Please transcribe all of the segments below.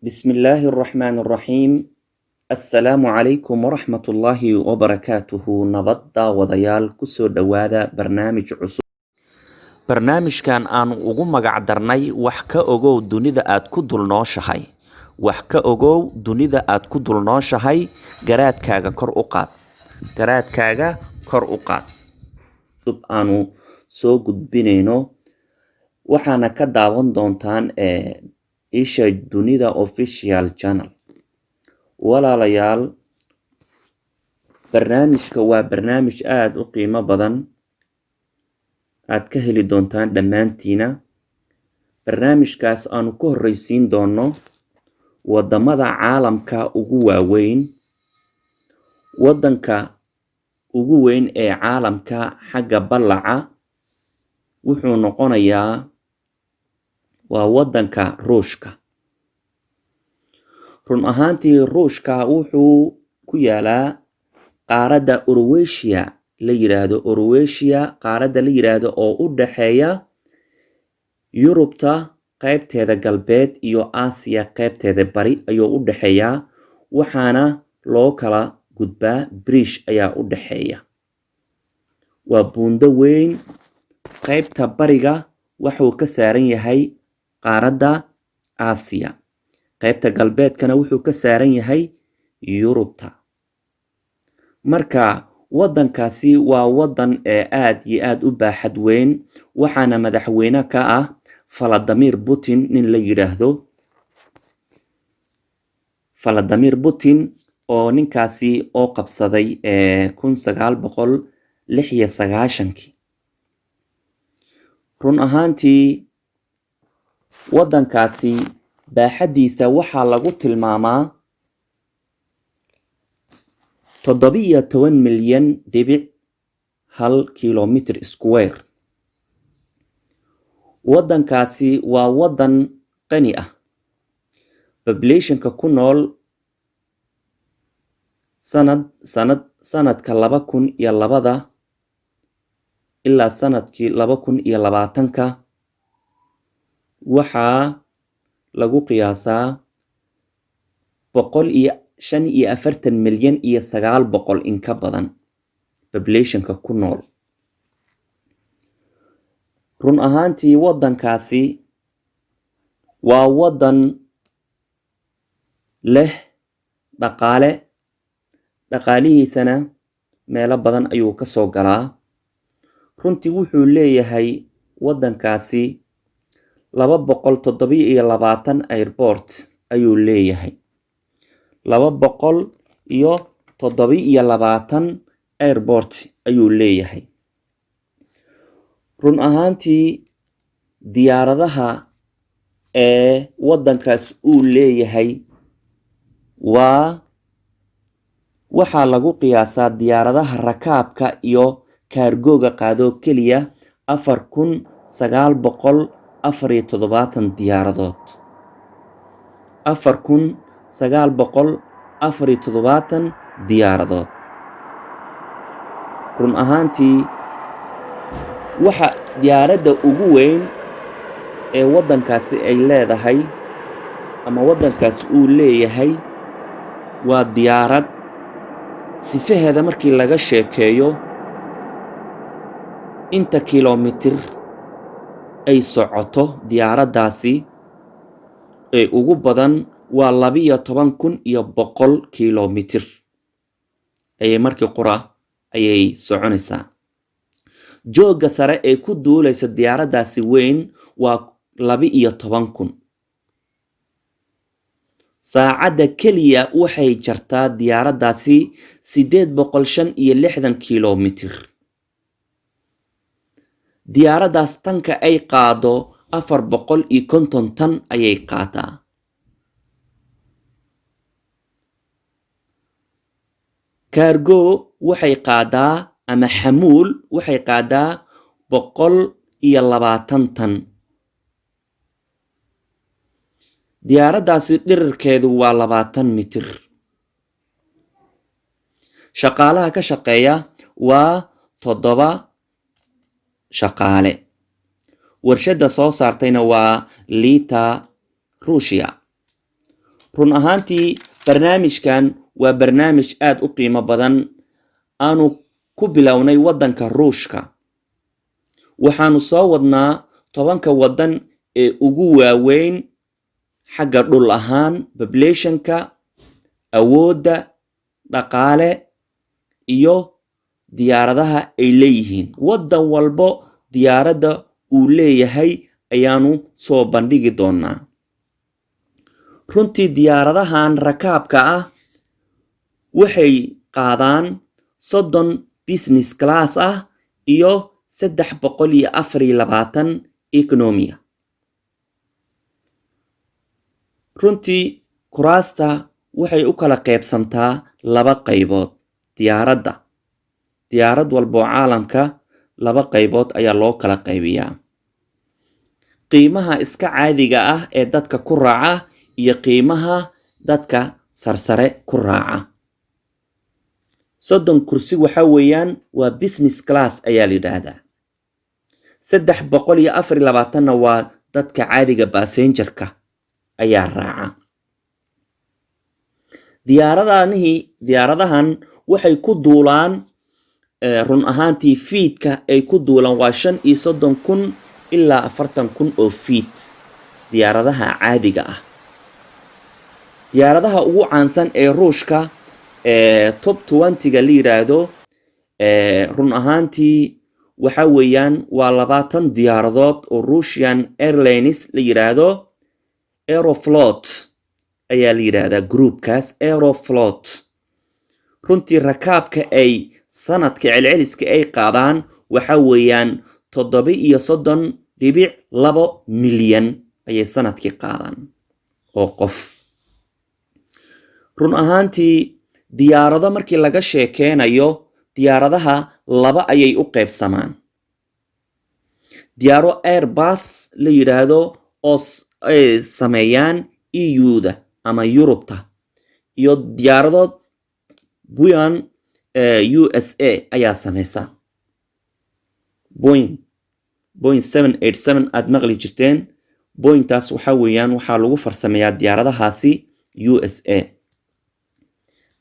بسم الله الرحمن الرحيم. السلام عليكم ورحمة الله وبركاته. نبضة وضيال كسو دوادا برنامج عصو. برنامج كان آن ugu magacdarnay wax ka ogow dunida aad ku dul nooshahay. wax ka ogow dunida aad ku dul nooshahay garaadkaaga kor u qaad. garaadkaaga kor u qaad. sub aanu soo gudbinayno waxaana ka daawan doontaan isha dunida official channel. walaalayaal barnaamijka waa barnaamij aad u qiimo badan aad ka heli doontaan dhammaantiina. barnaamijkaas aanu ku horreysiin doono wadamada caalamka ugu waaweyn. wadanka ugu weyn ee caalamka xagga ballaca wuxuu noqonayaa waa wadanka ruushka. run ahaantii ruushka wuxuu ku yaalaa qaaradda Eurasia la yiraahdo. Eurasia qaaradda la yiraahdo oo u dhaxeeya Yurubta qaybteeda galbeed iyo Aasiya qaybteeda bari ayuu u dhaxeeyaa, waxaana loo kala gudbaa bridge ayaa u dhaxeeya. waa buundo weyn. qaybta bariga wuxuu ka saaran yahay qaaradda Aasiya, qaybta galbeedkana wuxuu ka saaran yahay Yurubta. marka wadankaasi waa wadan aad iyo aad u baaxad weyn, waxaana madaxweyne ka ah Vladimir Putin nin la yiraahdo. Vladimir Putin oo ninkaasi oo qabsaday 1996. run ahaantii wadankaasi baaxadiisa waxaa lagu tilmaamaa 17,100,000 kilomitir square. wadankaasi waa wadan qani ah. populationka ku nool sanadka 2002 ilaa sanadkii 2020 waxaa lagu qiyaasaa 145,900,000 in ka badan populationka ku nool. run ahaantii wadankaasi waa wadan leh dhaqaalihiisana meelo badan ayuu ka soo galaa. runtii wuxuu leeyahay wadankaasi 227 airport ayuu leeyahay. 227 airport ayuu leeyahay. run ahaantii diyaaradaha wadankaas uu leeyahay waxaa lagu qiyaasaa diyaaradaha rakaabka iyo kaargooga qaado keliya 4,974 diyaaradood. 4,974 diyaaradood. run ahaantii waxa diyaaradda ugu weyn ee wadankaasi ay leedahay ama wadankaas uu leeyahay waa diyaarad sifaheeda markii laga sheekeeyo inta kilomitir ay socoto diyaaraddaasi ee ugu badan waa 12,100 kilomitir ayay markii qura ayay soconaysaa. jooga sare ee ku duulaysa diyaaraddaasi weyn waa 12,000. saacadda keliya waxay jartaa diyaaraddaasi 865 kilomitir. diyaaraddaas tanka ay qaado 450 tan ayay qaadaa. kaargo waxay qaadaa ama xamuul waxay qaadaa 120 tan. diyaaraddaasi dhirirkeedu waa 20 mitir. shaqaalaha ka shaqeeya waa 7 shaqaale. warshada soo saartayna waa Lita Russia. run ahaantii barnaamijkan waa barnaamij aad u qiimo badan aanu ku bilownay waddanka ruushka waxaanu soo wadnaa 10 waddan ee ugu waaweyn xagga dhul ahaan populationka awoodda dhaqaale iyo diyaaradaha ay leeyihiin waddan walbo diyaaradda uu leeyahay ayaanu soo bandhigi doonaa runtii diyaaradahan rakaabka ah waxay qaadaan 30 business class ah iyo 324 economia runtii kuraasta waxay u kala qaybsantaa 2 qaybood diyaarad walbo caalamka 2 qaybood ayaa loo kala qaybiyaa qiimaha iska caadiga ah ee dadka ku raaca iyo qiimaha dadka sarsare ku raaca 30 kursi waxa weeyaan waa business class ayaa la yiraahdaa 324 waa dadka caadiga passengerka ayaa raaca diyaaradahan waxay ku duulaan run ahaantii feedka ay ku duulaan waa 35,000 ilaa 40,000 oo feet diyaaradaha caadiga ah diyaaradaha ugu caansan ee ruushka top 20 la yiraahdo run ahaantii waxa weeyaan waa 20 diyaaradood oo Russian Airlines la yiraahdo Aeroflot ayaa la yiraahdaa groupkaas Aeroflot runtii rakaabka ay sanadka celceliska ay qaadaan waxa weeyaan 37.2 milyan ayay sanadkii qaadaan oo qof run ahaantii diyaarado markii laga sheekeynayo diyaaradaha 2 ayay u qaybsamaan diyaaro Airbus la yiraahdo oo ay sameeyaan EU-da ama Yurubta iyo diyaarado Boeing USA ayaa sameysa Boeing 787 aad maqli jirteen Boeing taas waxa weeyaan waxa lagu farsameeyaa diyaaradahaasi USA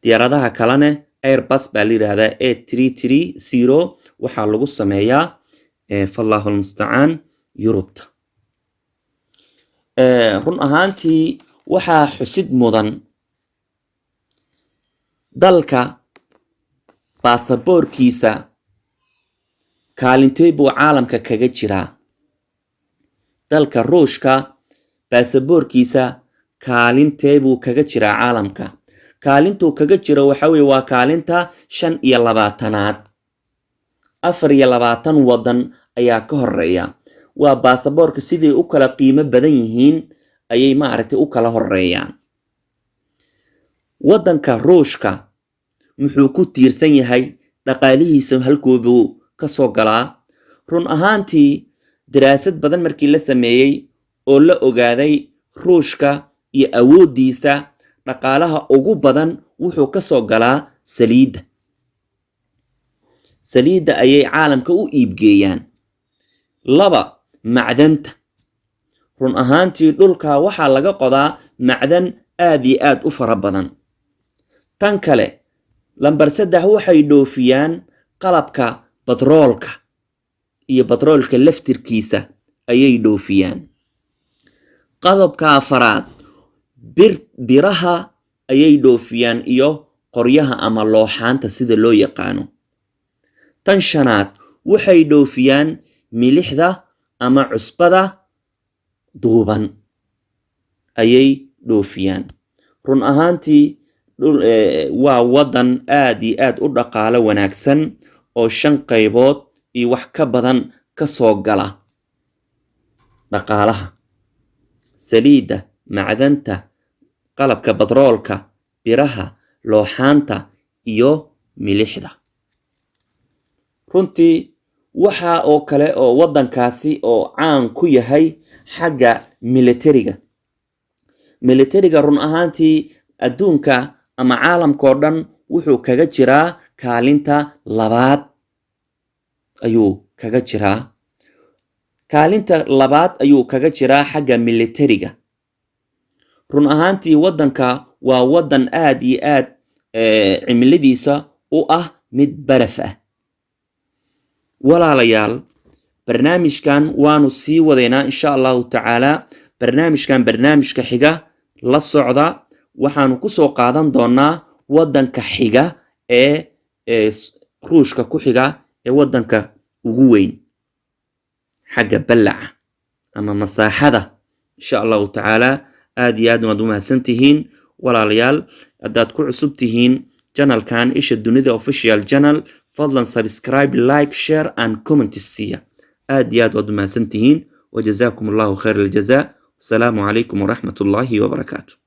diyaaradaha kalena Airbus baa la yiraahdaa A330 waxa lagu sameeyaa fallahu almusta'an Yurubta run ahaantii waxa xusid mudan dalka baasaboorkiisa kaalintee buu caalamka kaga jiraa dalka ruushka baasaboorkiisa kaalintee buu kaga jiraa caalamka kaalintuu kaga jiro waxa weeye waa kaalinta 25aad 24 wadan ayaa ka horeeya waa baasaboorka sidii u kala qiimo badan yihiin ayay ma aragtay u kala horeeyaan wadanka ruushka muxuu ku tiirsan yahay dhaqaalihiisa halkoobuu ka soo galaa run ahaantii daraasad badan markii la sameeyay oo la ogaaday ruushka iyo awoodiisa dhaqaalaha ugu badan wuxuu ka soo galaa saliidda ayay caalamka u iibgeeyaan 2 macdanta run ahaantii dhulka waxaa laga qodaa macdan aad iyo aad u fara badan tan kale lambar 3 waxay dhoofiyaan qalabka batroolka iyo batroolka laftirkiisa ayay dhoofiyaan qodobka 4 biraha ayay dhoofiyaan iyo qoryaha ama looxaanta sida loo yaqaano tan 5 waxay dhoofiyaan milixda ama cusbada duuban ayay dhoofiyaan run ahaantii waa wadan aad iyo aad u dhaqaale wanaagsan oo 5 qaybood iyo wax ka badan ka soo gala dhaqaalaha saliidda macdanta qalabka batroolka biraha looxaanta iyo milixda runtii waxa oo kale oo wadankaasi oo caan ku yahay xagga militariga run ahaantii adduunka ama caalamka oo dhan wuxuu kaga jiraa kaalinta 2 ayuu kaga jiraa kaalinta 2 ayuu kaga jiraa xagga militariga run ahaantii waddanka waa waddan aad iyo aad cimiladiisa u ah mid baraf ah. walaalayaal barnaamijkan waanu sii wadaynaa insha allahu tacaala. barnaamijkan barnaamijka xiga la socda, waxaanu kusoo qaadan doonaa waddanka xiga ee ruushka ku xiga ee waddanka ugu weyn xagga ballaca ama masaaxada insha allahu tacaala. aad iyo aad waad u mahadsantihiin walaalayaal. haddaad ku cusub tihiin channelkan Isha Dunida Official Channel, fadlan subscribe, like, share and comment siiya. aad iyo aad waad u mahadsantihiin. وجزاكم الله خير الجزاء. السلام عليكم ورحمة الله وبركاته.